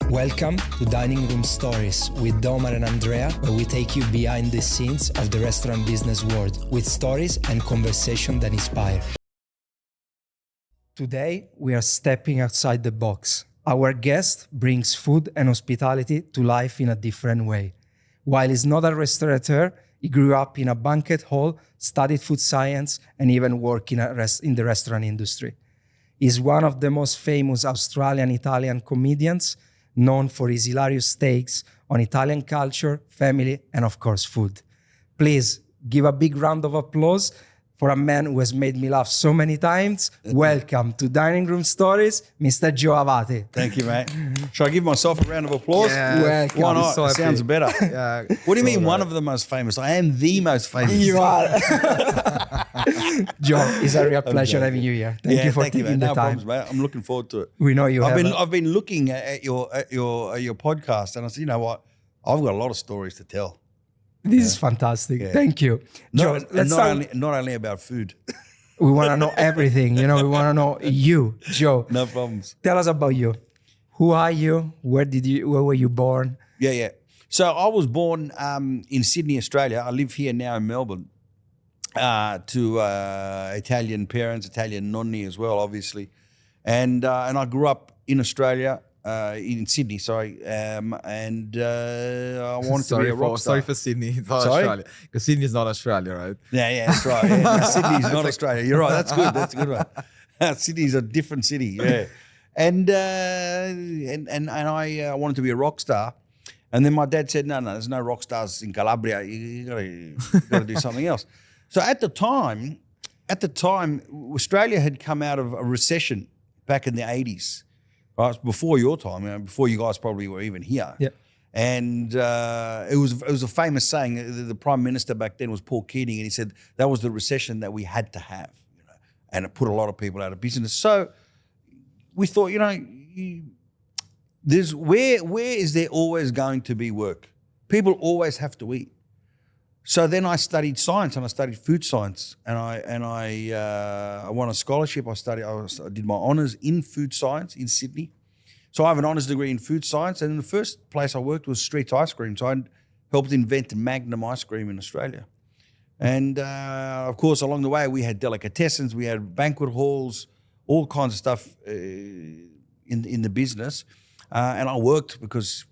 Welcome to Dining Room Stories with Domar and Andrea, where we take you behind the scenes of the restaurant business world with stories and conversation that inspire. Today, we are stepping outside the box. Our guest brings food and hospitality to life in a different way. While he's not a restaurateur, he grew up in a banquet hall, studied food science, and even worked in the restaurant industry. He's one of the most famous Australian-Italian comedians, known for his hilarious takes on Italian culture, family, and of course, food. Please give a big round of applause for a man who has made me laugh so many times. Welcome to Dining Room Stories, Mr. Joe Avati. Thank you, mate. Should I give myself a round of applause? Yeah, welcome. Why not? So It sounds better. Yeah. What do you mean one of the most famous? I am the most famous. You are. Joe, it's a real pleasure having you here. Thank you for taking mate. the No time. problems, mate. I'm looking forward to it. We know you I've been looking at your podcast, and I said, you know what? I've got a lot of stories to tell. This is fantastic. Yeah. Thank you. Joe, Not only about food. We want to know everything. We want to know you, Joe. No problems. Tell us about you. Who are you? Where were you born? Yeah. So I was born in Sydney, Australia. I live here now in Melbourne. To Italian parents, Italian Nonni as well, obviously, and I grew up in Australia, in Sydney. Sorry, and I wanted to be a rock star. Sorry for Sydney, it's not Sorry? Australia. Because Sydney is not Australia, right? Yeah, that's right. Yeah. Sydney's not Australia. You're right. That's good. That's a good one. Sydney's a different city. Yeah, and I wanted to be a rock star. And then my dad said, no, there's no rock stars in Calabria. You got to do something else. So at the time, Australia had come out of a recession back in the 80s, right? Before your time, before you guys probably were even here. Yeah. And it was a famous saying. The Prime Minister back then was Paul Keating, and he said that was the recession that we had to have, and it put a lot of people out of business. So we thought, there's where is there always going to be work? People always have to eat. So then I studied science, and I studied food science, and I won a scholarship. I did my honours in food science in Sydney. So I have an honours degree in food science, and the first place I worked was Streets Ice Cream. So I helped invent Magnum ice cream in Australia. And of course, along the way, we had delicatessens, we had banquet halls, all kinds of stuff in the business. And I worked because,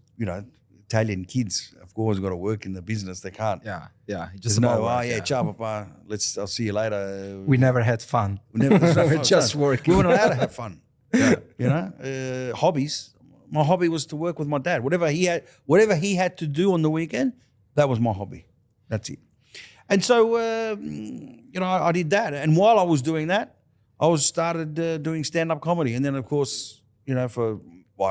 Italian kids, of course, got to work in the business. They can't. Yeah. There's ciao, papa. I'll see you later. We never had fun. We were just working. We weren't allowed to have fun. Hobbies. My hobby was to work with my dad. Whatever he had to do on the weekend, that was my hobby. That's it. And so, I did that. And while I was doing that, I started doing stand-up comedy. And then, of course, I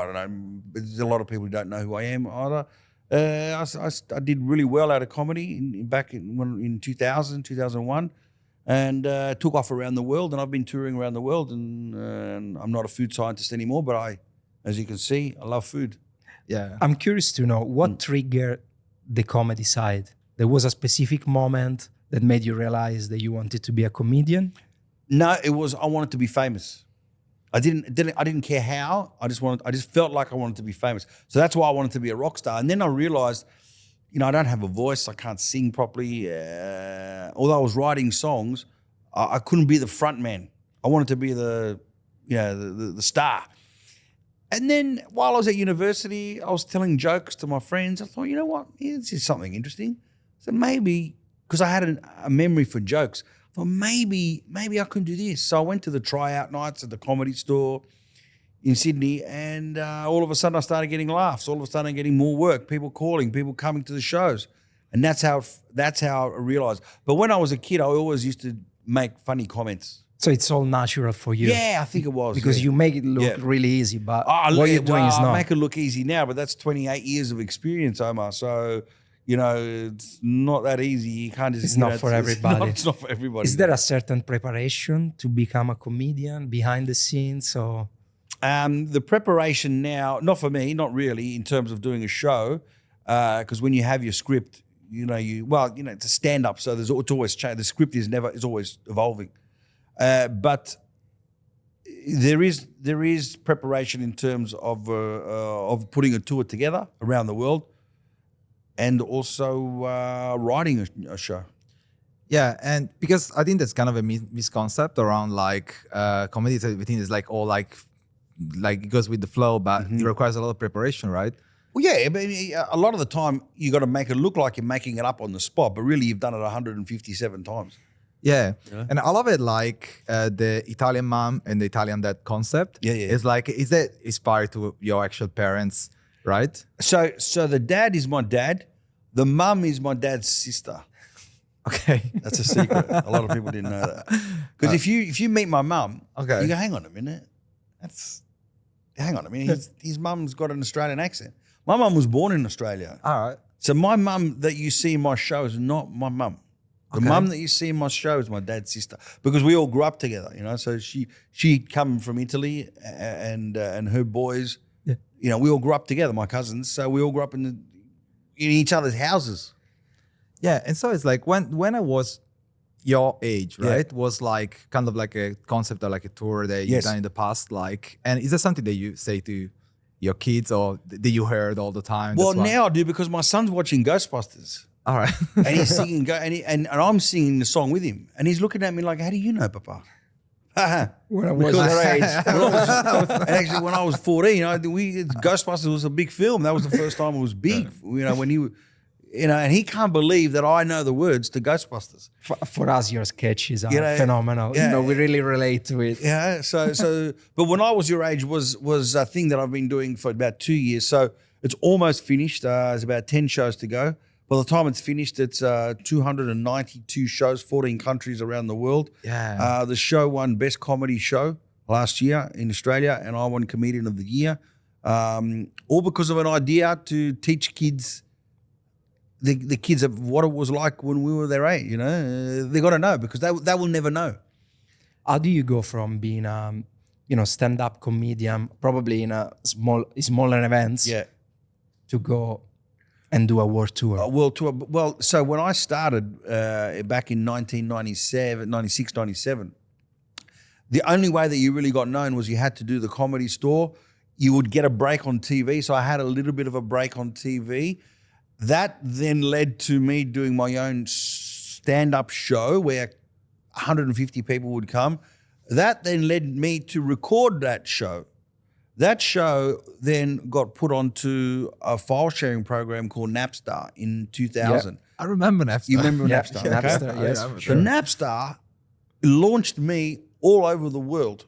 don't know, there's a lot of people who don't know who I am either. I did really well out of comedy back in 2000, 2001, and took off around the world. And I've been touring around the world, and I'm not a food scientist anymore, but as you can see, I love food. Yeah. I'm curious to know what triggered the comedy side. There was a specific moment that made you realize that you wanted to be a comedian? No, I wanted to be famous. I didn't care how. I just felt like I wanted to be famous. So that's why I wanted to be a rock star. And then I realized, I don't have a voice. I can't sing properly. Although I was writing songs, I couldn't be the front man. I wanted to be the star. And then while I was at university, I was telling jokes to my friends. I thought, you know what? This is something interesting. So maybe, because I had a memory for jokes, I thought maybe I can do this. So I went to the tryout nights at the Comedy Store in Sydney, and all of a sudden I started getting laughs. All of a sudden I'm getting more work, people calling, people coming to the shows. And that's how I realized. But when I was a kid, I always used to make funny comments. So it's all natural for you? Yeah, I think it was. Because you make it look really easy, but what you're doing is not. I make it look easy now, but that's 28 years of experience, Omar. So, it's not that easy. You can't just... It's not for everybody. It's not for everybody. Is there a certain preparation to become a comedian behind the scenes, or...? The preparation now, not for me, not really, in terms of doing a show, because when you have your script, it's a stand-up, so it's always changed. The script is always evolving. But there is preparation in terms of putting a tour together around the world, and also writing a show. Yeah, and because I think that's kind of a misconcept around like comedy. Everything is like all like it goes with the flow, but it requires a lot of preparation, right? Well, yeah, but a lot of the time you got to make it look like you're making it up on the spot, but really you've done it 157 times. Yeah, and I love it. Like the Italian mom and the Italian dad concept. Yeah. It's like, is that inspired to your actual parents, right? So the dad is my dad, the mum is my dad's sister. Okay, That's a secret. A lot of people didn't know that. Because if you meet my mum, Okay. you go, hang on a minute, his mum's got an Australian accent. My mum was born in Australia. all right. So my mum that you see in my show is not my mum. The Okay. mum that you see in my show is my dad's sister, because we all grew up together, you know. So she come from Italy, and her boys, you know, we all grew up together, my cousins. So we all grew up in each other's houses. Yeah, and so it's like when I was your age, right? Was like kind of like a concept or like a tour that you've Yes. done in the past, like, and is that something that you say to your kids or that you heard all the time? Well, That's why- now I do, because my son's watching Ghostbusters. all right. And he's singing, and I'm singing the song with him, and he's looking at me like, "How do you know, Papa?" When I was Because her age. and actually, when I was 14, Ghostbusters was a big film. That was the first time it was big. You know, when and he can't believe that I know the words to Ghostbusters. For us, your sketches are You know, phenomenal. yeah. You know, we really relate to it. Yeah. So, but when I was your age, was a thing that I've been doing for about 2 years. So it's almost finished. There's about 10 shows to go. By the time it's finished, it's 292 shows, 14 countries around the world. Yeah. The show won Best Comedy Show last year in Australia, and I won Comedian of the Year. All because of an idea to teach kids, the kids, of what it was like when we were their age. You know, they got to know, because they will never know. How do you go from being stand-up comedian, probably in a smaller events, to go and do a world tour? A world tour. Well, so when I started back in 1997, 96, 97, the only way that you really got known was you had to do the Comedy Store. You would get a break on TV. So I had a little bit of a break on TV. That then led to me doing my own stand-up show where 150 people would come. That then led me to record that show. That show then got put onto a file sharing program called Napster in 2000. I remember Napster. You remember Yeah, Napster? yeah, okay? Napster, yes, I for remember. sure. The Napster launched me all over the world.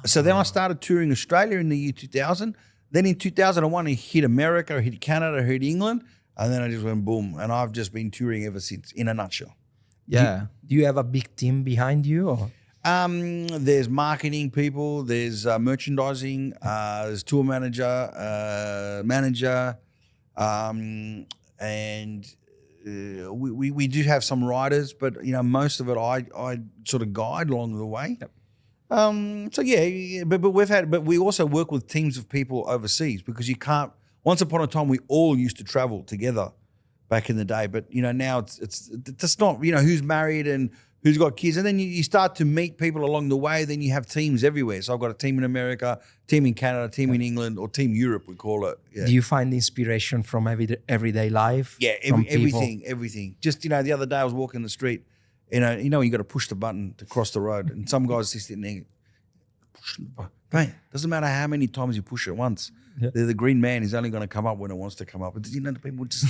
So then I started touring Australia in the year 2000. Then in 2001, I hit America, I hit Canada, I hit England, and then I just went boom. And I've just been touring ever since, in a nutshell. Yeah. Do you have a big team behind you? Or? There's marketing people, there's merchandising, there's tour manager, and we do have some writers, but you know, most of it I sort of guide along the way. Yep. So yeah, but we also work with teams of people overseas, because you can't. Once upon a time, we all used to travel together back in the day, but you know, now it's just not, you know, who's married and who's got kids, and then you start to meet people along the way. Then you have teams everywhere. So I've got a team in America, team in Canada, team in England, or team Europe, we call it. Yeah. Do you find inspiration from everyday life? Yeah, from people? everything. Just, you know, the other day I was walking the street, you know, you got to push the button to cross the road, and some guys just sitting there pushing the button. Mate, doesn't matter how many times you push it once. Yeah. The green man is only going to come up when it wants to come up. But you know, the people just,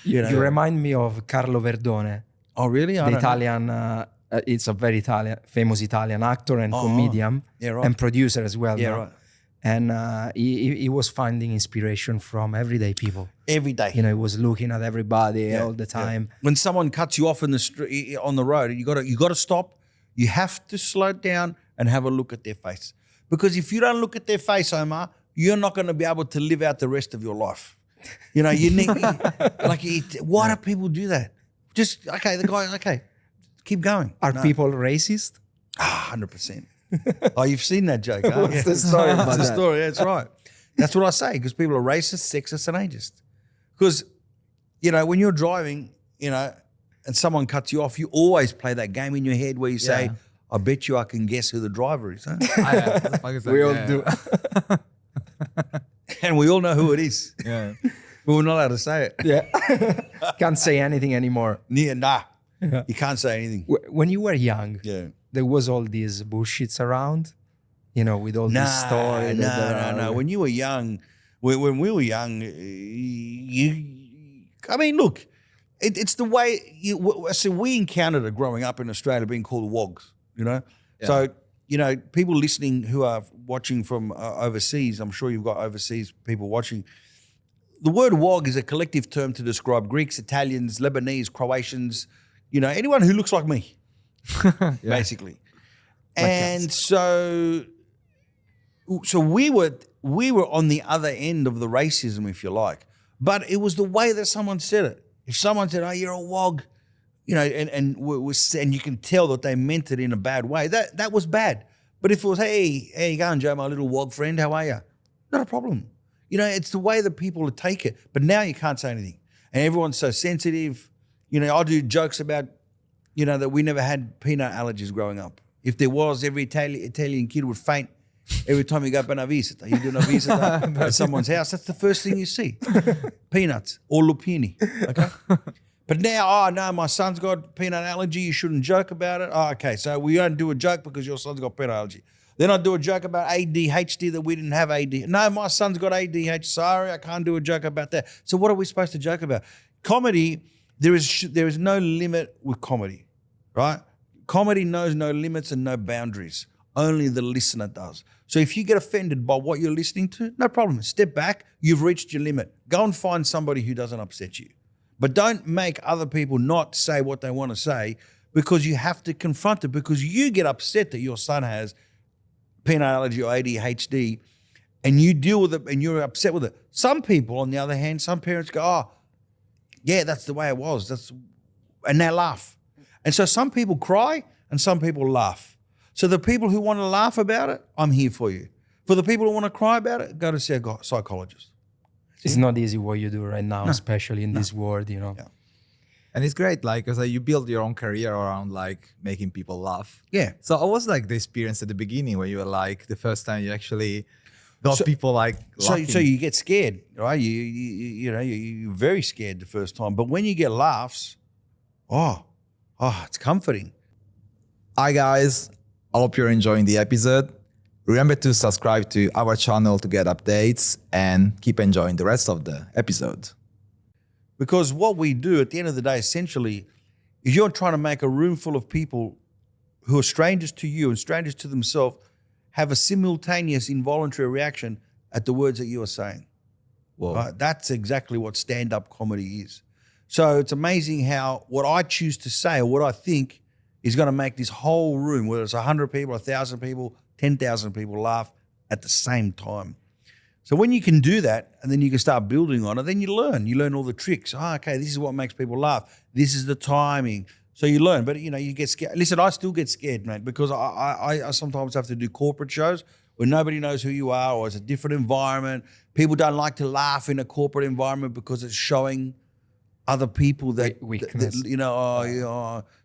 you know. You remind me of Carlo Verdone, Oh, really? I the don't know. Italian. It's a very famous Italian actor and comedian, Yeah, right. and producer as well. Yeah, now. right. And he was finding inspiration from everyday people. Every day. You know, he was looking at everybody all the time. When someone cuts you off in the street, on the road, you got to stop. You have to slow down and have a look at their face. Because if you don't look at their face, Omar, you're not going to be able to live out the rest of your life. You know, you need, why do people do that? Just, okay, the guy, okay, keep going. Are No. people racist? 100%. Oh, you've seen that joke, huh? What's the story about That's the that? story, that's right. That's what I say, because people are racist, sexist, and ageist. Because, you know, when you're driving, you know, and someone cuts you off, you always play that game in your head where you say, I bet you I can guess who the driver is. Huh? What the fuck is that? We all do. And we all know who it is. Yeah. But we're not allowed to say it. Yeah. Can't say anything anymore. Nah. You can't say anything. When you were young, Yeah. there was all these bullshits around, with all these stories. No. When you were young, when we were young, look, it's the way so we encountered it growing up in Australia being called wogs, Yeah. So, people listening who are watching from overseas, I'm sure you've got overseas people watching. The word wog is a collective term to describe Greeks, Italians, Lebanese, Croatians, anyone who looks like me, basically. And so we were on the other end of the racism, if you like. But it was the way that someone said it. If someone said, "Oh, you're a wog," and you can tell that they meant it in a bad way, that was bad. But if it was, "Hey, how you going, Joe, my little wog friend? How are you?" Not a problem. It's the way that people take it. But now you can't say anything. And everyone's so sensitive. I do jokes about, that we never had peanut allergies growing up. If there was, every Italian kid would faint every time you go up on a visita. You do a visita at someone's house, that's the first thing you see. Peanuts or lupini, okay? But now, no, my son's got peanut allergy. You shouldn't joke about it. Oh, okay, so we don't do a joke because your son's got peanut allergy. Then I do a joke about ADHD that we didn't have AD. No, my son's got ADHD. Sorry, I can't do a joke about that. So what are we supposed to joke about? Comedy, there is no limit with comedy, right? Comedy knows no limits and no boundaries. Only the listener does. So if you get offended by what you're listening to, no problem. Step back. You've reached your limit. Go and find somebody who doesn't upset you. But don't make other people not say what they want to say, because you have to confront it, because you get upset that your son has peanut allergy or ADHD and you deal with it and you're upset with it. Some people, on the other hand, some parents go, "Oh, yeah, that's the way it was." And they laugh. And so some people cry and some people laugh. So the people who want to laugh about it, I'm here for you. For the people who want to cry about it, go to see a psychologist. It's not easy what you do right now, especially in this world, Yeah. And it's great, because you build your own career around making people laugh. Yeah. So I was the experience at the beginning where you were the first time you actually got people laughing. So you get scared, right? You're very scared the first time. But when you get laughs, it's comforting. Hi guys, I hope you're enjoying the episode. Remember to subscribe to our channel to get updates and keep enjoying the rest of the episode. Because what we do at the end of the day, essentially, is you're trying to make a room full of people who are strangers to you and strangers to themselves have a simultaneous involuntary reaction at the words that you are saying. Whoa. Right? That's exactly what stand-up comedy is. So it's amazing how what I choose to say or what I think is going to make this whole room, whether it's 100 people, 1,000 people, 10,000 people, laugh at the same time. So when you can do that and then you can start building on it, then you learn all the tricks. Okay, this is what makes people laugh. This is the timing. So you learn, but you get scared. Listen, I still get scared, mate, because I sometimes have to do corporate shows where nobody knows who you are or it's a different environment. People don't like to laugh in a corporate environment because it's showing other people that, weakness.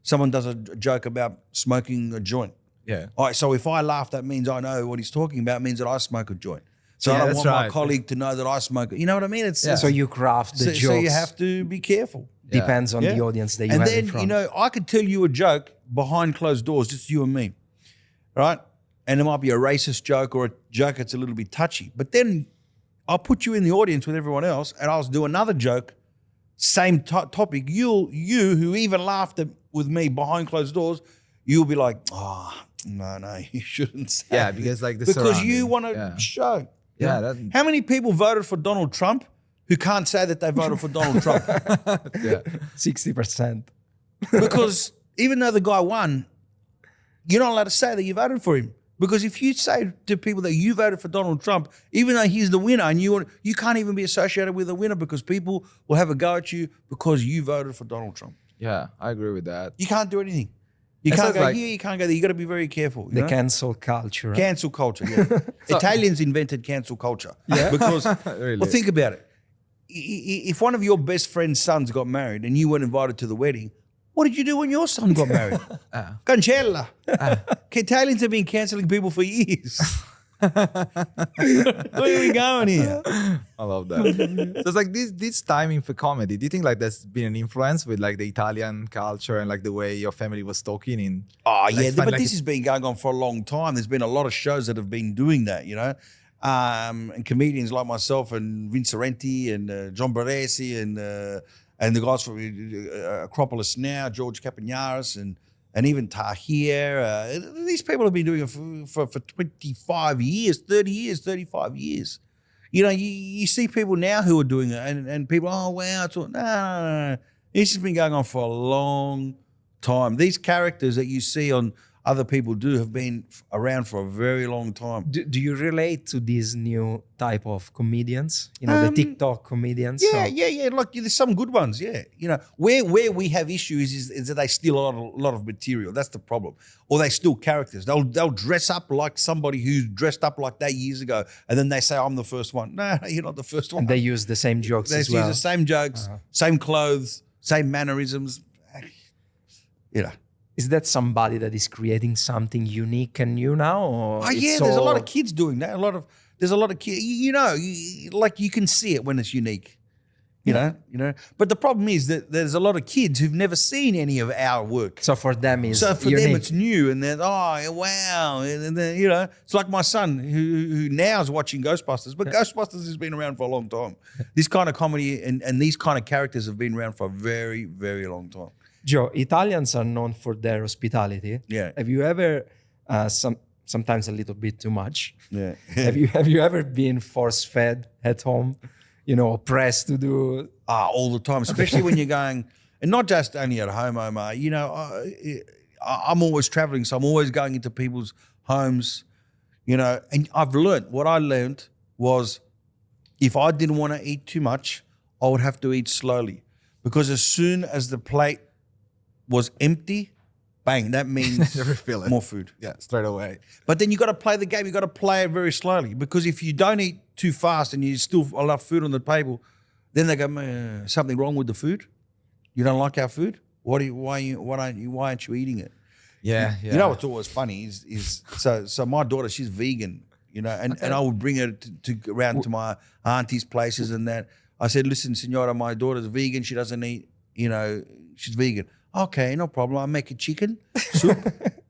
Someone does a joke about smoking a joint. Yeah. All right, so if I laugh, that means I know what he's talking about, means that I smoke a joint. So Yeah, I don't that's want my right. colleague to know that I smoke it. You know what I mean? It's So you craft the jokes. so you have to be careful. Depends on Yeah. the audience that you And have then, in front. I could tell you a joke behind closed doors, just you and me, right? And it might be a racist joke or a joke that's a little bit touchy. But then I'll put you in the audience with everyone else and I'll do another joke, same topic. You who even laughed with me behind closed doors, you'll be like, no, you shouldn't say Yeah, it. because the because you surrounding. want to Yeah. show. Yeah, You know? that- How many people voted for Donald Trump who can't say that they voted for Donald Trump? Yeah. 60%. Because even though the guy won, you're not allowed to say that you voted for him. Because if you say to people that you voted for Donald Trump, even though he's the winner, and you can't even be associated with the winner because people will have a go at you because you voted for Donald Trump. Yeah, I agree with that. You can't do anything. You It can't sounds go like- here, you can't go there. You got to be very careful. You The know? cancel culture. Cancel culture, yeah. Italians invented cancel culture. Yeah? Because, Really? well, think about it. If one of your best friend's sons got married and you weren't invited to the wedding, What did you do when your son got married? Cancella. Italians have been cancelling people for years. Where are we going here? I love that. So it's like this timing for comedy. Do you think like there's been an influence with like the Italian culture and like the way your family was talking in? Oh, like, yeah, find, but like, this has been going on for a long time. There's been a lot of shows that have been doing that, you know. And comedians like myself and Vince Sorrenti and John Baresi and the guys from Acropolis Now, George Capignaris and even Tahir. These people have been doing it for 25 years, 30 years, 35 years. You know, you see people now who are doing it and people, oh, wow. No. This has been going on for a long time. These characters that you see on other people do have been around for a very long time. Do you relate to these new type of comedians? You know, the TikTok comedians? Yeah. Like there's some good ones, yeah. You know, where we have issues is that they steal a lot of material. That's the problem. Or they steal characters. They'll dress up like somebody who's dressed up like that years ago, and then they say, I'm the first one. No, you're not the first one. And they use the same jokes as well. They use the same jokes, same clothes, same mannerisms. You know. Is that somebody that is creating something unique and new now? Or there's a lot of kids doing that. There's a lot of kids. You know, like you can see it when it's unique. You know. But the problem is that there's a lot of kids who've never seen any of our work. So for them, them it's new, and they're wow, and then, you know, it's like my son who now is watching Ghostbusters, but Ghostbusters has been around for a long time. This kind of comedy and these kind of characters have been around for a very, very long time. Joe, Italians are known for their hospitality. Yeah. Have you ever, sometimes a little bit too much? Yeah. Have you ever been force fed at home? You know, pressed to do? All the time, especially when you're going, and not just only at home, Omar. You know, I'm always traveling, so I'm always going into people's homes. You know, and what I learned was, if I didn't want to eat too much, I would have to eat slowly, because as soon as the plate was empty, bang, that means more food. Yeah, straight away. But then you got to play the game. You got to play it very slowly, because if you don't eat too fast and you still enough food on the table, then they go, something wrong with the food? You don't like our food? Why aren't you eating it? Yeah. You know what's always funny is so my daughter, she's vegan, you know, and I would bring her to around to my auntie's places and that. I said, listen, Senora, my daughter's vegan. She doesn't eat, you know, she's vegan. Okay, no problem. I'll make a chicken soup.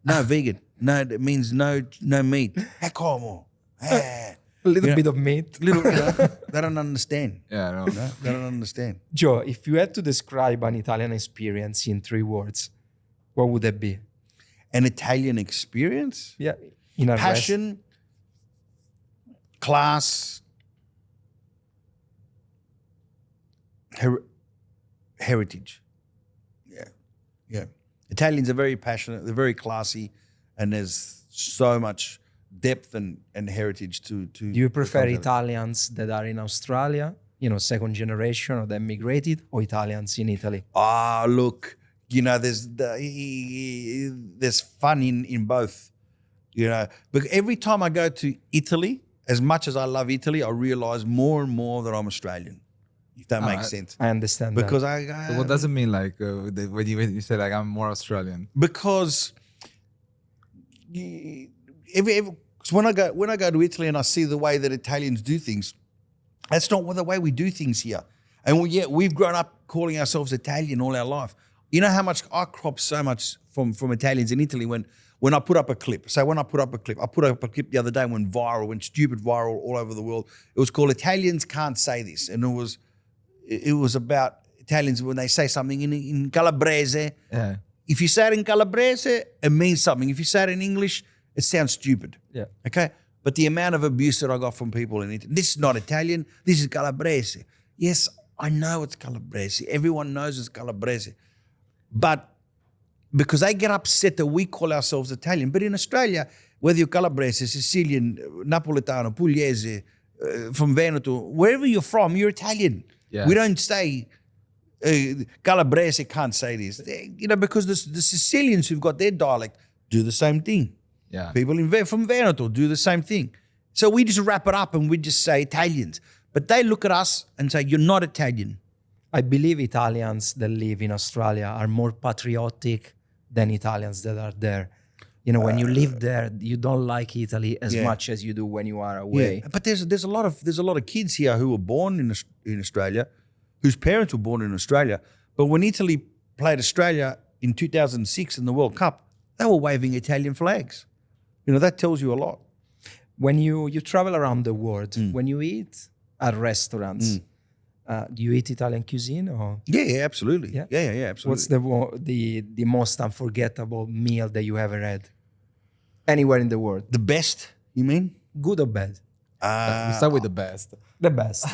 No, vegan. No, it means no meat. Hey, come on. A little bit of meat. You know, they don't understand. Yeah, no. They don't understand. Joe, if you had to describe an Italian experience in 3 words, what would that be? An Italian experience? Yeah. In a passion, class, heritage. Yeah. Italians are very passionate, they're very classy, and there's so much depth and heritage to Do you prefer Italians that are in Australia, you know, second generation, or that migrated, or Italians in Italy? Look, you know, there's fun in both, you know. But every time I go to Italy, as much as I love Italy, I realize more and more that I'm Australian. If that makes sense. I understand because that. So what does it mean, like, when you say, like, I'm more Australian? Because when I go to Italy and I see the way that Italians do things, that's not the way we do things here. And we've grown up calling ourselves Italian all our life. You know how much I crop so much from Italians in Italy when I put up a clip. So when I put up a clip the other day, went stupid viral all over the world. It was called Italians Can't Say This. And it was about Italians when they say something in Calabrese. Yeah. If you say it in Calabrese, it means something. If you say it in English, it sounds stupid. Yeah. Okay? But the amount of abuse that I got from people in Italy, this is not Italian, this is Calabrese. Yes, I know it's Calabrese. Everyone knows it's Calabrese. But because they get upset that we call ourselves Italian. But in Australia, whether you're Calabrese, Sicilian, Napoletano, Pugliese, from Veneto, wherever you're from, you're Italian. Yeah. We don't say Calabrese can't say this, you know, because the Sicilians who've got their dialect do the same thing. Yeah. People from Veneto do the same thing. So we just wrap it up and we just say Italians. But they look at us and say, you're not Italian. I believe Italians that live in Australia are more patriotic than Italians that are there. You know, when you live there, you don't like Italy as much as you do when you are away. Yeah. But there's a lot of kids here who were born in Australia, whose parents were born in Australia. But when Italy played Australia in 2006 in the World Cup, they were waving Italian flags. You know, that tells you a lot. When you travel around the world, when you eat at restaurants, do you eat Italian cuisine or? Yeah, absolutely. Yeah? Yeah, absolutely. What's the most unforgettable meal that you ever had anywhere in the world? The best, you mean? Good or bad? We start with the best. The best.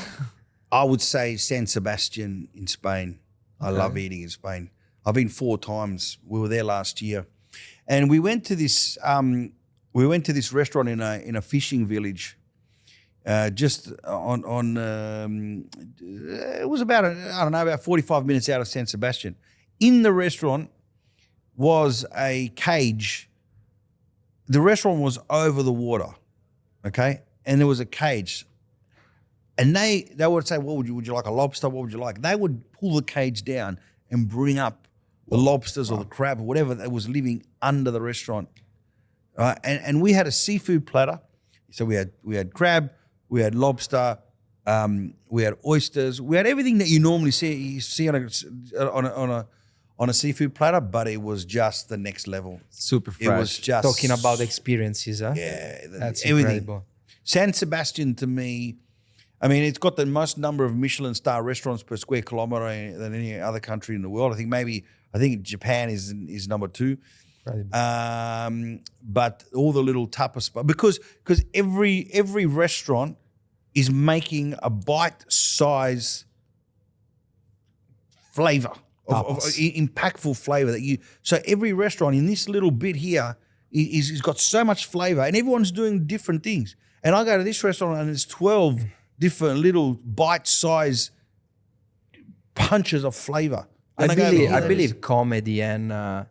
I would say San Sebastian in Spain. I love eating in Spain. I've been 4 times. We were there last year, and we went to this. We went to this restaurant in a fishing village. Just on it was about about 45 minutes out of San Sebastian. In the restaurant was a cage. The restaurant was over the water, okay, and there was a cage. And they would say, "What would you like a lobster? What would you like?" They would pull the cage down and bring up the lobsters or the crab or whatever that was living under the restaurant. Right? And we had a seafood platter. So we had crab, we had lobster, we had oysters, we had everything that you normally see on a seafood platter, but it was just the next level. Super fresh. It was just Talking about experiences, huh? yeah, That's everything. incredible. San Sebastian to me, I mean, it's got the most number of Michelin star restaurants per square kilometre than any other country in the world. I think Japan is number 2. But all the little tapas spots, because every restaurant is making a bite size flavour of impactful flavour that you. So every restaurant in this little bit here is got so much flavour, and everyone's doing different things. And I go to this restaurant and there's 12 different little bite size punches of flavour. I believe comedy and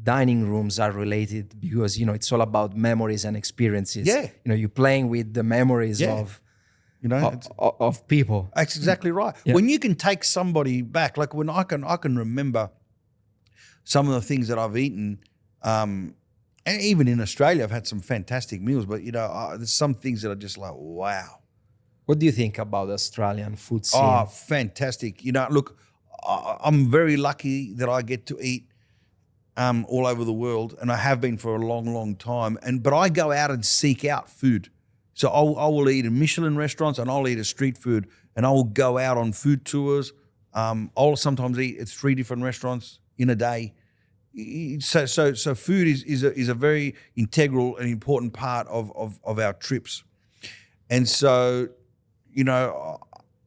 dining rooms are related because, you know, it's all about memories and experiences. Yeah. You know, you're playing with the memories of people. That's exactly right. Yeah. When you can take somebody back, like when I can remember some of the things that I've eaten, and even in Australia, I've had some fantastic meals, but, you know, there's some things that are just like, wow. What do you think about the Australian food scene? Oh, fantastic. You know, look, I'm very lucky that I get to eat all over the world, and I have been for a long, long time. But I go out and seek out food. So I will eat in Michelin restaurants, and I'll eat at street food, and I will go out on food tours. I'll sometimes eat at 3 different restaurants in a day. So food is a very integral and important part of our trips. And so, you know,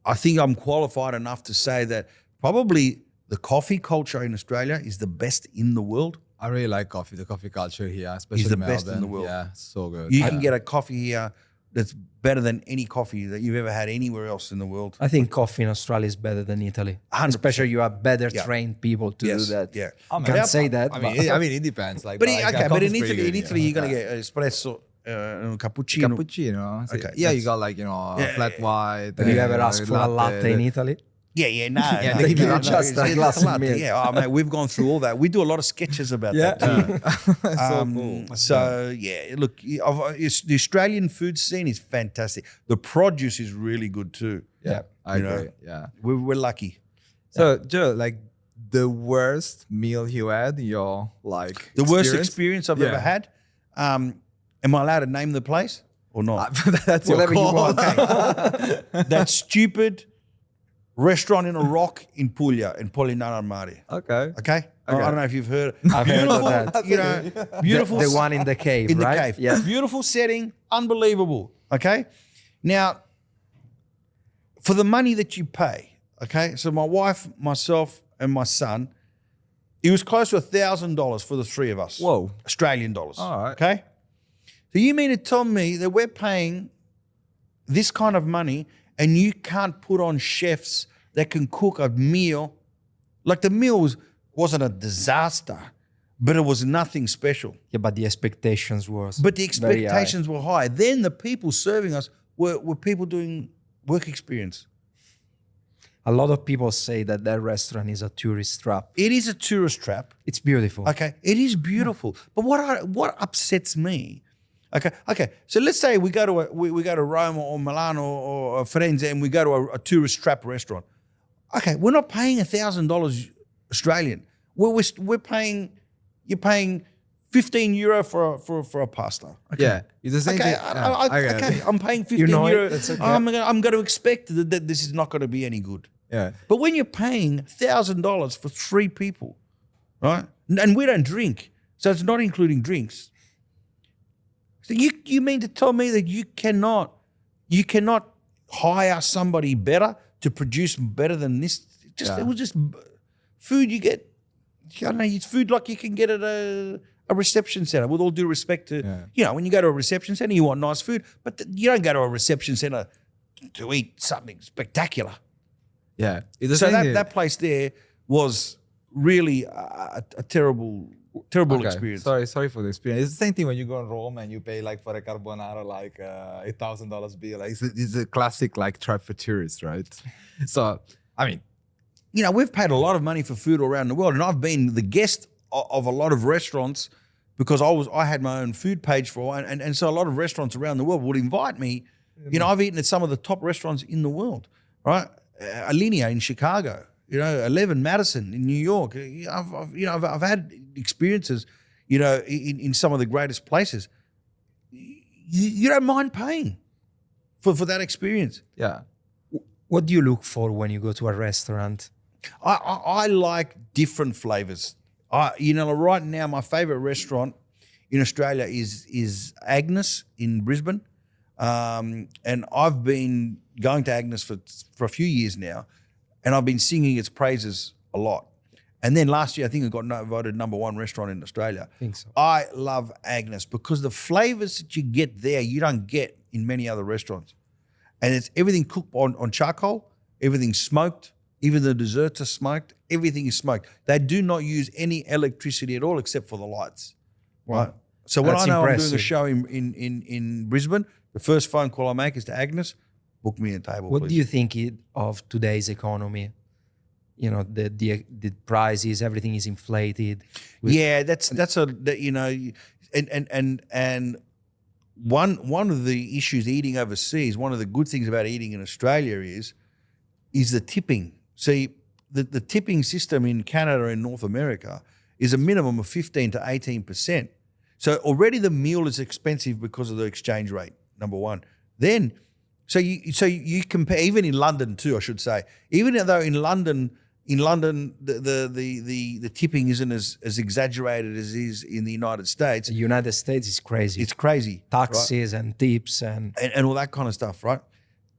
I think I'm qualified enough to say that probably the coffee culture in Australia is the best in the world. I really like coffee. The coffee culture here, especially Is the Melbourne. best in the world. Yeah, so good. You can get a coffee here that's better than any coffee that you've ever had anywhere else in the world. I think coffee in Australia is better than Italy. 100%. Especially you have better trained people to do that. Yeah. Can't say that. I mean, it depends. Like, But coffee's in pretty Italy, good, you're gonna get espresso, cappuccino. cappuccino. Okay, Yeah, you that's- got like, you know, a flat white. Have you ever asked for a latte in Italy? Yeah, no. Yeah, no, they give no, you no, just it's a glass of latte. milk. Yeah, oh, mate, we've gone through all that. We do a lot of sketches about that too. So cool. So yeah, look, the Australian food scene is fantastic. The produce is really good too. Yeah, I You know. agree. Yeah. We're lucky. So, Joe, like the worst meal you had, your like The worst experience I've Yeah. ever had. Am I allowed to name the place or not? That's your Whatever you call. want. That stupid restaurant in a rock in Puglia, in Polinara Mare. Okay. Okay? I don't know if you've heard. I've heard of that. You know, beautiful. The one in the cave, in right? the cave. Yeah. Beautiful setting, unbelievable. Okay? Now, for the money that you pay, okay? So my wife, myself, and my son, it was close to $1,000 for the 3 of us. Whoa. Australian dollars. All right. Okay? So you mean to tell me that we're paying this kind of money and you can't put on chefs that can cook a meal? Like the meal wasn't a disaster, but it was nothing special. Yeah, but the expectations was But the very high. expectations were high. Then the people serving us were people doing work experience. A lot of people say that restaurant is a tourist trap. It is a tourist trap. It's beautiful. Okay, it is beautiful. But what upsets me? Okay. So let's say we go to Rome or Milan or Firenze and we go to a tourist trap restaurant. Okay, we're not paying $1,000 Australian. We're paying. You're paying €15 for a pasta. Okay. Yeah, it's the same thing. Okay, I'm paying €15. Okay. I'm going to expect that this is not going to be any good. Yeah. But when you're paying $1,000 for 3 people, right? And we don't drink, so it's not including drinks. So you mean to tell me that you cannot hire somebody better to produce better than this? It was just food you get. I don't know, it's food like you can get at a reception center. With all due respect to, when you go to a reception center, you want nice food, but you don't go to a reception center to eat something spectacular. Yeah. So that place there was really a terrible experience. Sorry for the experience. It's the same thing when you go in Rome and you pay like for a carbonara like $1,000 bill. Like it's a classic like trap for tourists, right? So I mean, we've paid a lot of money for food all around the world, and I've been the guest of a lot of restaurants because I had my own food page for a while, and so a lot of restaurants around the world would invite me. I've eaten at some of the top restaurants in the world, right? Alinea in Chicago, 11 Madison in New York. I've had experiences, in some of the greatest places. You don't mind paying for that experience. Yeah. What do you look for when you go to a restaurant? I like different flavors. Right now my favorite restaurant in Australia is Agnes in Brisbane. And I've been going to Agnes for a few years now, and I've been singing its praises a lot. And then last year, I think it got voted #1 restaurant in Australia. I think so. I love Agnes because the flavors that you get there, you don't get in many other restaurants. And it's everything cooked on charcoal, everything smoked, even the desserts are smoked, everything is smoked. They do not use any electricity at all except for the lights. Right. So when That's I know impressive. I'm doing a show in Brisbane, the first phone call I make is to Agnes, book me a table, What please. do you think of today's economy? The prices, everything is inflated. Yeah, and one of the issues eating overseas, one of the good things about eating in Australia is the tipping. See, the tipping system in Canada and North America is a minimum of 15 to 18%. So already the meal is expensive because of the exchange rate, #1. Then, so you compare, even in London too, I should say, even though in London the tipping isn't as exaggerated as it is in the United States. The United States is crazy. It's crazy. Taxes and tips and all that kind of stuff, right?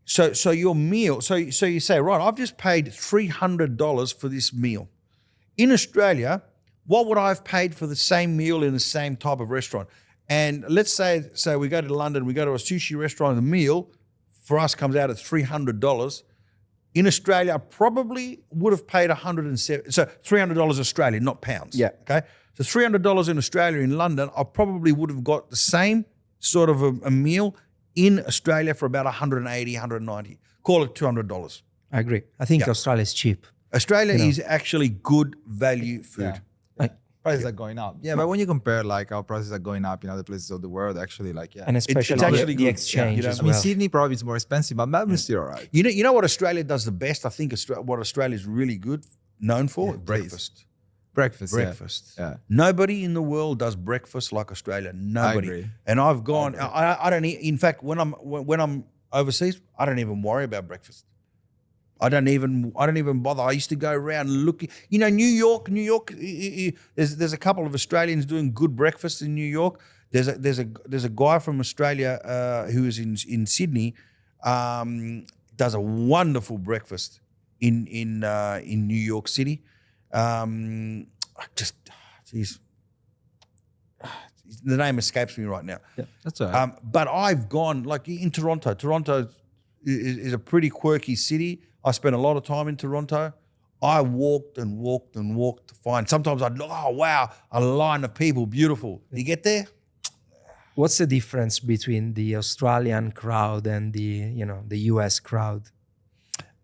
So your meal, so you say, right, I've just paid $300 for this meal. In Australia, what would I have paid for the same meal in the same type of restaurant? And let's say we go to London, we go to a sushi restaurant, the meal for us comes out at $300. In Australia, I probably would have paid $107. So $300 Australian, not pounds. Yeah. Okay. So $300 in Australia, in London, I probably would have got the same sort of a meal in Australia for about $180, $190. Call it $200. I agree. I think Australia is cheap. Australia is actually good value food. Yeah. Prices are going up. Yeah, but when you compare like our prices are going up in other places of the world, actually And especially it's actually the good. exchange Yeah, as I mean, well. Sydney probably is more expensive, but Melbourne's still all right. You know what Australia does the best? I think what Australia is really good, known for? Yeah, breakfast. Breakfast. Yeah. Nobody in the world does breakfast like Australia. Nobody. agree. And I've gone. I don't. In fact, when I'm overseas, I don't even worry about breakfast. I don't even bother. I used to go around looking. New York. There's a couple of Australians doing good breakfast in New York. There's a guy from Australia who is in Sydney, does a wonderful breakfast in New York City. The name escapes me right now. Yeah, that's all right. But I've gone like in Toronto. Toronto is a pretty quirky city. I spent a lot of time in Toronto. I walked and walked and walked to find. Sometimes I'd look, oh wow, a line of people, beautiful. You get there. What's the difference between the Australian crowd and the US crowd?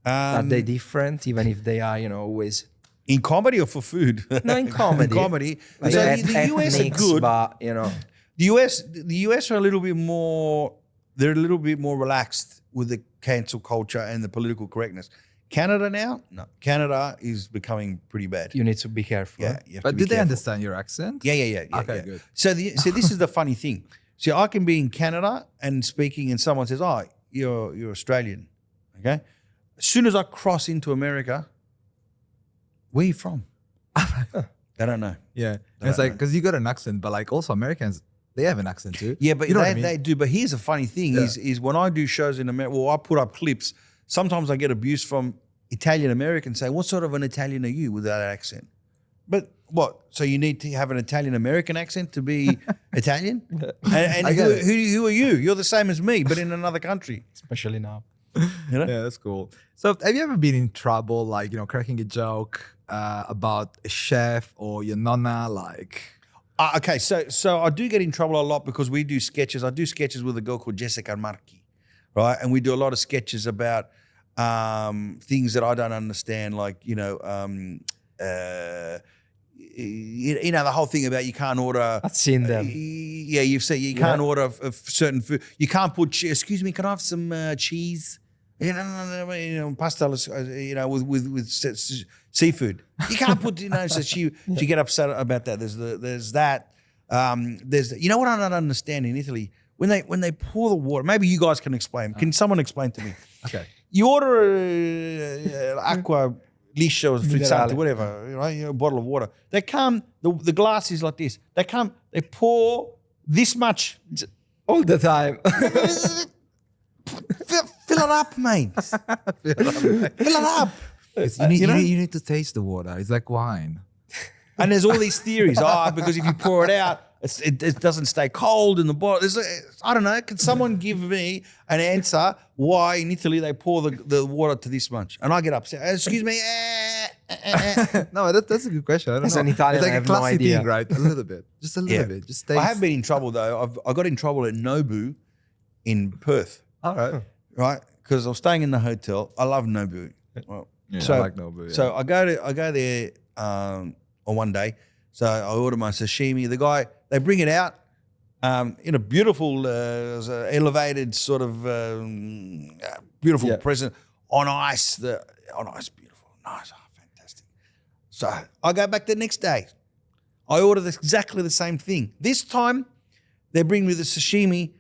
Are they different, even if they are, always... In comedy or for food? No, in comedy. In comedy. Like So the US are ethnics, good. but, The US are a little bit more. They're a little bit more relaxed with the cancel culture and the political correctness. Canada now, no. Canada is becoming pretty bad. you need to be careful. Yeah, you have But to be did they careful. understand your accent? Yeah. Okay, good. So this is the funny thing. See, I can be in Canada and speaking, and someone says, "Oh, you're Australian," okay. As soon as I cross into America, where you from? They don't know. Yeah. And it's like, because you got an accent, but like also Americans, they have an accent too. Yeah, but you know what I mean? they do. But here's the funny thing: is when I do shows in America, well, I put up clips. Sometimes I get abuse from Italian Americans saying, "What sort of an Italian are you with that accent?" But what? So you need to have an Italian American accent to be Italian? And I get it. who are you? You're the same as me, but in another country. Especially now. You know? Yeah, that's cool. So have you ever been in trouble, like, cracking a joke about a chef or your nonna, like... Okay, so I do get in trouble a lot because we do sketches. I do sketches with a girl called Jessica Marchi, right? And we do a lot of sketches about things that I don't understand, like, the whole thing about you can't order. I've seen them. Yeah, you've said you can't order a certain food. You can't put. Excuse me, can I have some cheese? Pasta. With seafood. You can't put. So she get upset about that. There's that. There's what I don't understand in Italy when they pour the water. Maybe you guys can explain. Can someone explain to me? Okay. You order acqua liscia or frizzante, whatever, right? A bottle of water. They come, the glass is like this. They pour this much. All the time. Fill it up, mate. Fill it up. You need to taste the water. It's like wine. And there's all these theories. Because if you pour it out, it doesn't stay cold in the bottle. I don't know. Can someone give me an answer why in Italy they pour the water to this much? And I get upset. Excuse me. No, that's a good question. I don't As know. an Italian, it's like I have a no classy idea. thing, right? A little bit. Just a little bit. Just taste. I have been in trouble though. I got in trouble at Nobu in Perth, All right. right? Because I was staying in the hotel. I love Nobu. Well, Yeah, so, I like Nobu. Yeah. So I go there on one day. So I order my sashimi. The guy, they bring it out in a beautiful, elevated sort of beautiful present on ice. Beautiful, nice, fantastic. So I go back the next day. I order exactly the same thing. This time, they bring me the sashimi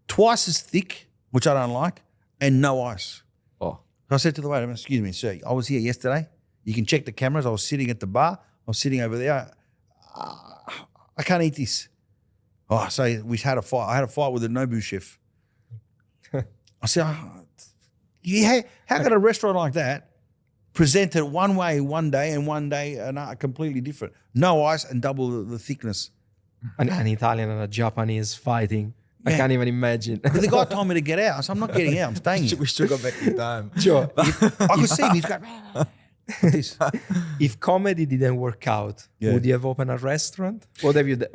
twice as thick, which I don't like, and no ice. Oh. So I said to the waiter, "Excuse me, sir, I was here yesterday. You can check the cameras. I was sitting at the bar. I was sitting over there. I can't eat this." Oh, so we had a fight. I had a fight with the Nobu chef. I said, how could a restaurant like that present it one way one day and one day completely different? No ice and double the thickness. An Italian and a Japanese fighting. I Yeah. can't even imagine. But the guy told me to get out. I said, "I'm not getting out. I'm staying here." We should go back in time. Sure. I could see him. He's going, like this. If comedy didn't work out, would you have opened a restaurant? What would you have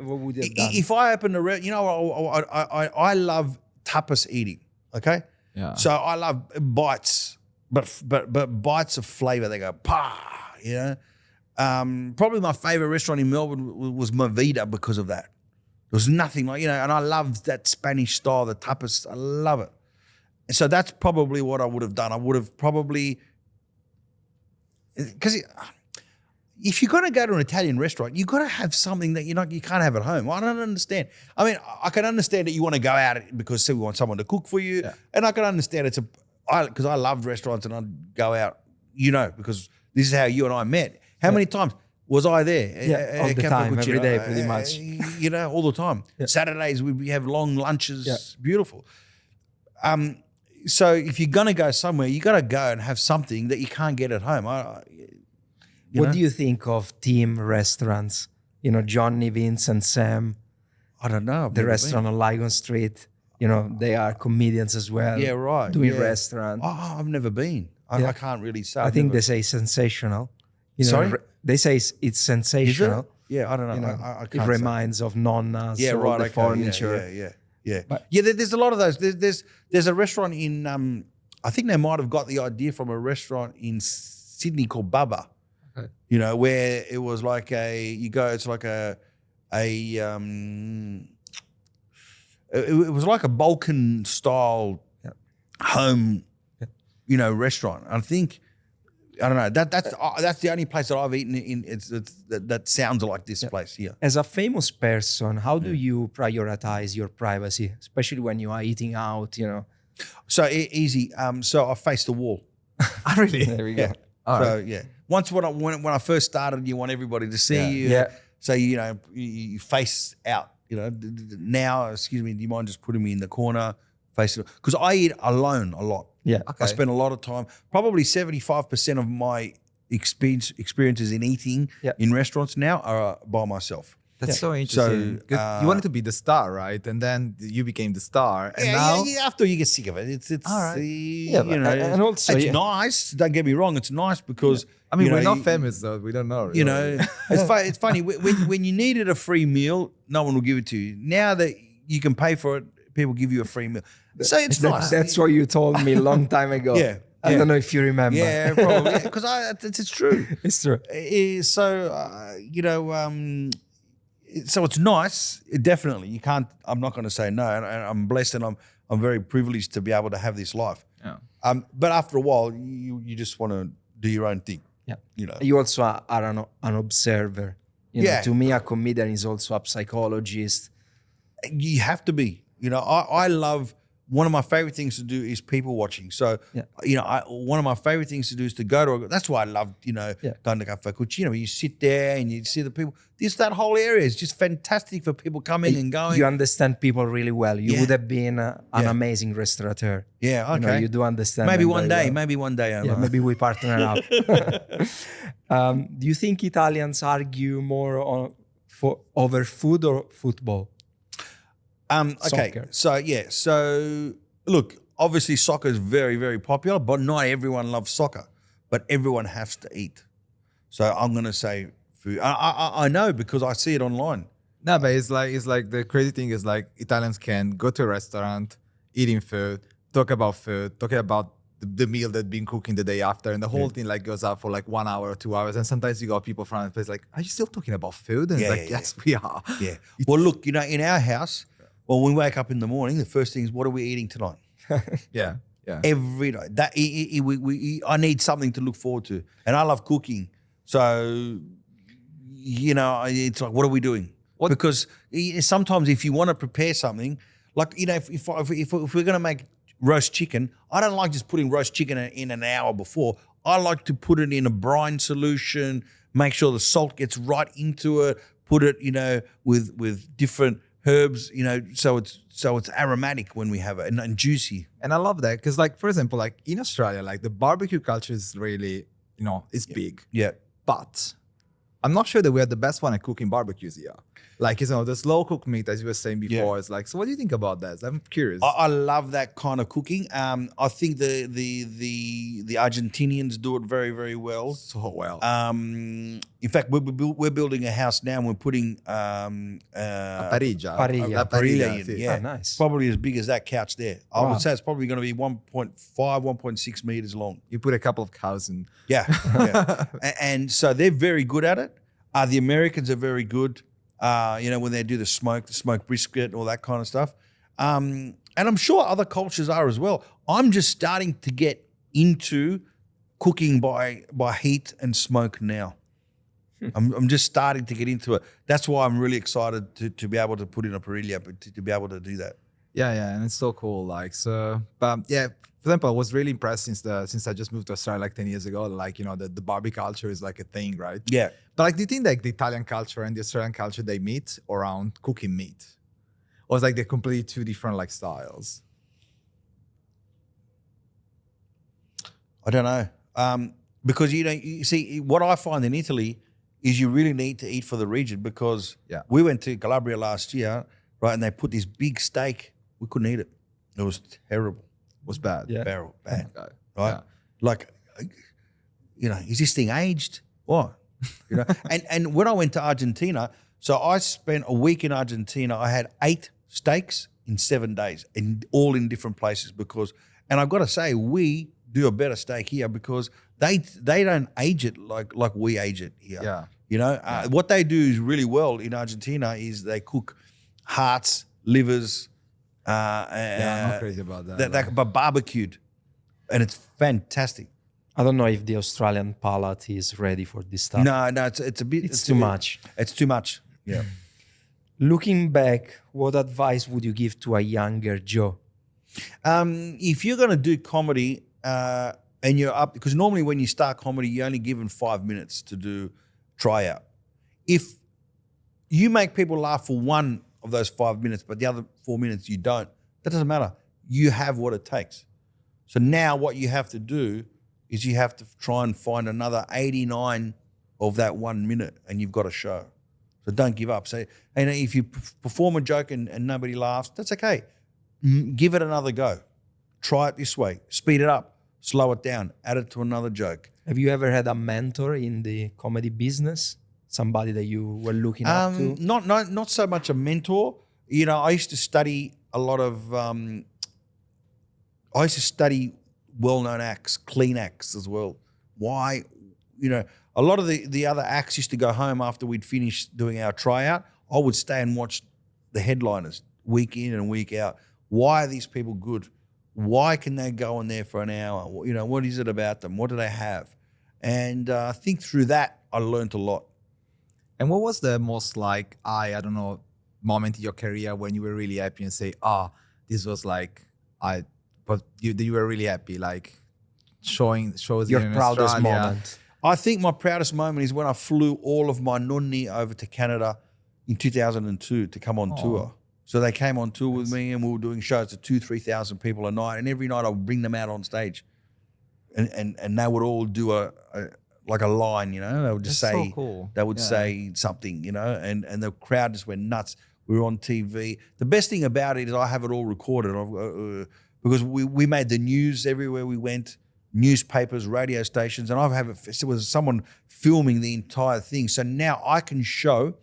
done? If I opened a I love tapas eating. Okay. Yeah. So I love bites, but bites of flavor. They go probably my favorite restaurant in Melbourne was Movida because of that. There was nothing like, and I love that Spanish style, the tapas. I love it. And so that's probably what I would have done. I would have probably, because if you're going to go to an Italian restaurant, you've got to have something that you can't have at home. I don't understand. I mean, I can understand that you want to go out because you want someone to cook for you. Yeah. And I can understand because I loved restaurants and I'd go out, because this is how you and I met. How many times was I there? Yeah, all the time, every day, pretty much. All the time. Yeah. Saturdays we have long lunches. Yeah. Beautiful. So if you're going to go somewhere, you got to go and have something that you can't get at home. What do you think of team restaurants? Johnny, Vince, and Sam. I don't know. The restaurant on Lygon Street. They are comedians as well. Yeah, right. Doing restaurant. Oh, I've never been. I can't really say. I think they say sensational. Sorry? They say it's sensational. Is it? Yeah, I don't know. I can't it reminds of nonnas. Yeah, right. The furniture. Yeah. There's a lot of those. There's a restaurant in I think they might have got the idea from a restaurant in Sydney called Bubba. Okay. You know, where it was like it's like it was like a Balkan style home, you know, restaurant. I think, I don't know, that's the only place that I've eaten in. That sounds like this place here. As a famous person, how do you prioritize your privacy, especially when you are eating out, you know? So easy. So I face the wall. Really? There we Yeah. go. All So right. yeah. Once when I first started, you want everybody to see you. Yeah. So you know you face out. You know, now, excuse me, do you mind just putting me in the corner, facing? Because I eat alone a lot. Yeah. I spend a lot of time. Probably 75% of my experiences in eating in restaurants now are by myself. That's so interesting. 'Cause you wanted to be the star, right? And then you became the star. And now, After you get sick of it, it's All right. Yeah, you but- know, and also, it's yeah. nice. Don't get me wrong, it's nice because I mean, you know, we're not famous though. We don't know. You really. know, it's funny when you needed a free meal, no one will give it to you. Now that you can pay for it, people give you a free meal. So it's nice. That's what you told me a long time ago. Yeah. I don't know if you remember. Yeah, probably because it's true. It's true. So you know, so it's nice. Definitely, you can't. I'm not going to say no, and I'm blessed, and I'm very privileged to be able to have this life. Yeah. But after a while, you just want to do your own thing. Yeah. You know. You also are an observer. You know, Yeah. to me, a comedian is also a psychologist. You have to be. You know, I love. One of my favorite things to do is people watching. So, you know, one of my favorite things to do is to go to. That's why I love, you know, going to Cafe Cucina. You sit there and you see the people. That whole area is just fantastic for people coming and going. You understand people really well. You would have been an amazing restaurateur. Yeah, okay. You know, you do understand. Maybe them one very day. well. Maybe one day. Yeah, maybe we partner up. Do you think Italians argue more over food or football? Okay, Soccer. So look, obviously soccer is very, very popular, but not everyone loves soccer. But everyone has to eat. So I'm going to say food. I know because I see it online. No, but it's like the crazy thing is like Italians can go to a restaurant, eating food, talking about the meal that's been cooking the day after, and the whole thing like goes out for like 1 hour or 2 hours. And sometimes you got people from the place like, "Are you still talking about food?" And it's like, "Yes, we are." Yeah. Well, look, you know, in our house, when we wake up in the morning, the first thing is, what are we eating tonight? Yeah. Yeah. Every night. I need something to look forward to. And I love cooking. So, you know, it's like, what are we doing? Because sometimes if you want to prepare something, like, you know, if we're going to make roast chicken, I don't like just putting roast chicken in an hour before. I like to put it in a brine solution, make sure the salt gets right into it, put it, you know, with different herbs, you know, so it's aromatic when we have it and juicy. And I love that because, like, for example, like in Australia, like the barbecue culture is really, you know, it's big. Yeah. But I'm not sure that we are the best one at cooking barbecues here. Like, you know, the slow cooked meat, as you were saying before, is like, so what do you think about that? I'm curious. I love that kind of cooking. I think the Argentinians do it very, very well. So well. In fact, we're building a house now and we're putting a parrilla. Parrilla. A parrilla in. sì. Yeah, nice. Probably as big as that couch there. I Wow. would say it's probably going to be 1.5, 1.6 meters long. You put a couple of cows in. Yeah, yeah. And so they're very good at it. The Americans are very good. You know, when they do the smoked brisket, all that kind of stuff. And I'm sure other cultures are as well. I'm just starting to get into cooking by heat and smoke now. I'm just starting to get into it. That's why I'm really excited to be able to put in a parrilla, but to be able to do that. Yeah, and it's so cool. Like, so, but yeah, for example, I was really impressed since I just moved to Australia like 10 years ago. Like, you know, the barbie culture is like a thing, right? Yeah. But like, do you think like the Italian culture and the Australian culture, they meet around cooking meat? Or it's like they're completely two different like styles? I don't know. Because, you know, you see, what I find in Italy is you really need to eat for the region because we went to Calabria last year, right, and they put this big steak. We couldn't eat it. It was terrible. It was bad. Yeah. Bad. Okay. Right? Yeah. Like, you know, is this thing aged? What? You know? and when I went to Argentina, so I spent a week in Argentina. I had 8 steaks in 7 days, and all in different places And I've got to say, we do a better steak here because they don't age it like we age it here. Yeah. You know, what they do is really well in Argentina is they cook hearts, livers. I'm not crazy about that. But barbecued, and it's fantastic. I don't know if the Australian palate is ready for this stuff. No, it's a bit. It's too much. It's too much. Yeah. Looking back, what advice would you give to a younger Joe? If you're going to do comedy and you're up, because normally when you start comedy, you're only given 5 minutes to do tryout. If you make people laugh for one of those 5 minutes, but the other 4 minutes you don't, that doesn't matter. You have what it takes. So now what you have to do is you have to try and find another 89 of that 1 minute and you've got a show. So don't give up. So and if you perform a joke and nobody laughs, that's okay. Give it another go. Try it this way. Speed it up. Slow it down. Add it to another joke. Have you ever had a mentor in the comedy business? Somebody that you were looking up to? Not so much a mentor. You know, I used to study a lot of well-known acts, clean acts as well. Why? You know, a lot of the other acts used to go home after we'd finished doing our tryout. I would stay and watch the headliners week in and week out. Why are these people good? Why can they go in there for an hour? You know, what is it about them? What do they have? And I think through that, I learned a lot. And what was the most like, I don't know, moment in your career when you were really happy and say, this was like, but you were really happy, like shows Your in proudest Australia. moment. I think my proudest moment is when I flew all of my Nonni over to Canada in 2002 to come on tour. So they came on tour with me and we were doing shows to 2,000-3,000 people a night. And every night I would bring them out on stage and they would all do a line, you know, they would just That's say, so cool. they would say something, you know, and the crowd just went nuts. We were on TV. The best thing about it is I have it all recorded because we made the news everywhere we went, newspapers, radio stations, and it was someone filming the entire thing. So now I can show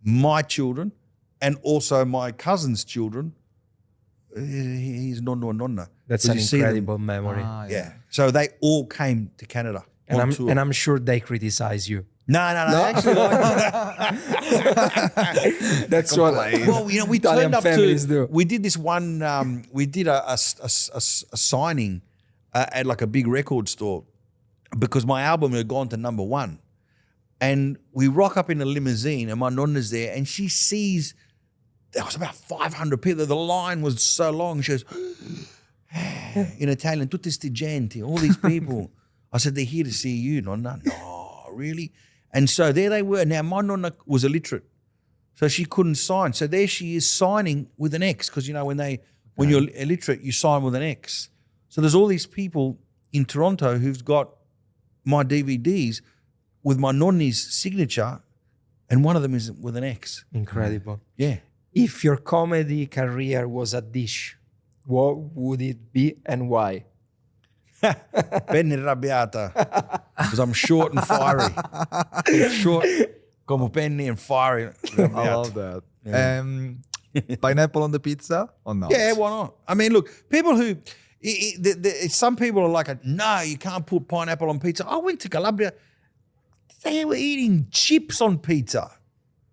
my children and also my cousin's children. He's nonno and nonna. That's Because an you see them- incredible memory. Yeah. So they all came to Canada on tour. And I'm sure they criticize you. No. Actually, That's what well, you know, we Italian turned up families to. do. We did this one. We did a signing at like a big record store because my album had gone to #1, and we rock up in a limousine, and my nonna's there, and she sees there was about 500 people. The line was so long. She goes in Italian, tutti sti gente, all these people. I said, they're here to see you, nonna. No, really? And so there they were. Now, my nonna was illiterate, so she couldn't sign. So there she is signing with an X because, you know, when you're illiterate, you sign with an X. So there's all these people in Toronto who've got my DVDs with my nonni's signature, and one of them is with an X. Incredible. Yeah. If your comedy career was a dish, what would it be and why? Penne Arrabbiata, because I'm short and fiery. I'm short, como penne and fiery. I love that. Yeah. Pineapple on the pizza or not? Yeah, why not? I mean, look, people who, some people are like, no, you can't put pineapple on pizza. I went to Calabria, they were eating chips on pizza.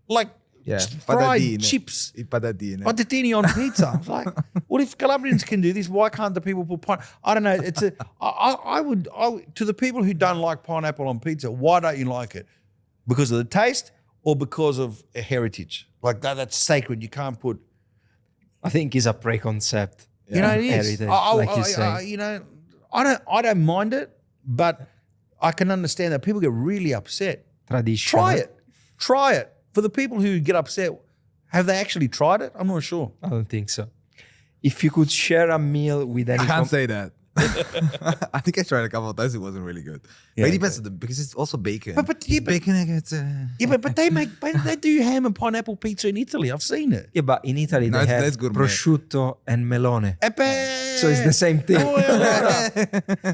Like fried patatine. chips. Patatine. Patatini on pizza. I was like, well, if Calabrians can do this, why can't the people put pineapple? I don't know. I would, to the people who don't like pineapple on pizza, why don't you like it? Because of the taste or because of a heritage? Like that's sacred. You can't put. I think it's a preconcept. You know, it is. Heritage, like you say. You know, I don't mind it, but I can understand that people get really upset. Tradition. Try it. For the people who get upset, have they actually tried it? I'm not sure. I don't think so. If you could share a meal with any I can't say that. I think I tried a couple of times. It wasn't really good. Yeah, but it depends because it's also bacon. But It's bacon. It's, but they do ham and pineapple pizza in Italy. I've seen it. Yeah, but in Italy No, they have that's gourmet. prosciutto and melone. So So it's the same thing.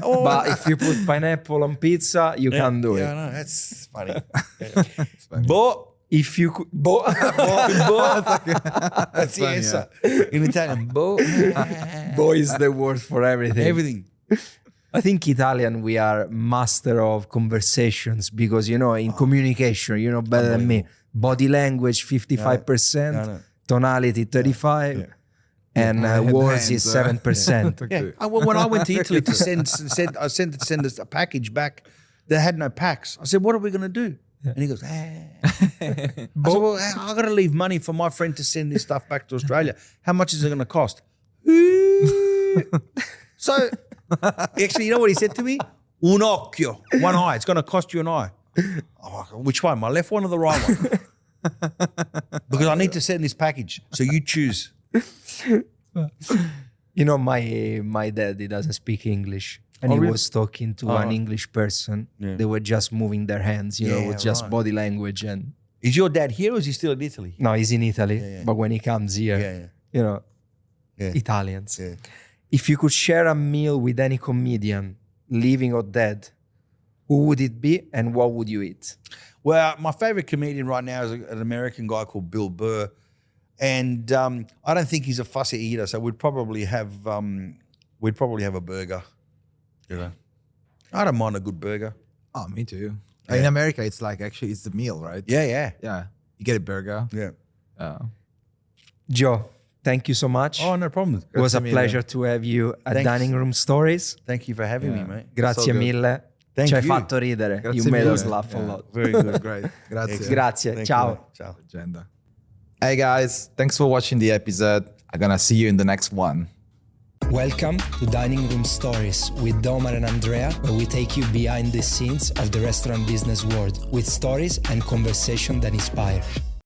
Oh, But if you put pineapple on pizza, you can't do Yeah, it. I know. That's funny. It's funny. But If you could... That's the answer. In Italian, bo. Bo is the word for everything. Everything. I think Italian, we are master of conversations because, you know, in communication, you know better than me. Body language, 55%, No. tonality, 35%, and words is 7%. Yeah. When I went to Italy to send us a package back, they had no packs. I said, what are we going to do? And he goes, I said, well, I got to leave money for my friend to send this stuff back to Australia. How much is it going to cost? So, actually, you know what he said to me? Un occhio, one eye. It's going to cost you an eye. Oh, which one? My left one or the right one? Because I need to send this package. So you choose. You know, my dad, he doesn't speak English. And he really? was talking to an English person. Yeah. They were just moving their hands, you know, Yeah, with just right. body language. And Is your dad here or is he still in Italy? no, he's in Italy. yeah. But when he comes here, you know, Yeah. Italians. Yeah. If you could share a meal with any comedian, living or dead, who would it be and what would you eat? Well, my favorite comedian right now is an American guy called Bill Burr. And I don't think he's a fussy eater, so we'd probably have a burger. You know, I don't mind a good burger. Oh, me too. In America, it's like actually it's the meal, right? Yeah. Yeah. You get a burger. Yeah. Joe, thank you so much. Oh, no problem. It was a Grazie pleasure to have you at Thanks. Dining Room Stories. Thank you for having me, mate. Grazie So good. mille. Thank Ci hai you. fatto ridere. Grazie You made mille. us laugh a Yeah. lot. Very good. Great. Grazie. Grazie. Thank Ciao. you, mate. Ciao. Agenda. Hey guys, thanks for watching the episode. I'm gonna see you in the next one. Welcome to Dining Room Stories with Domar and Andrea, where we take you behind the scenes of the restaurant business world with stories and conversation that inspire.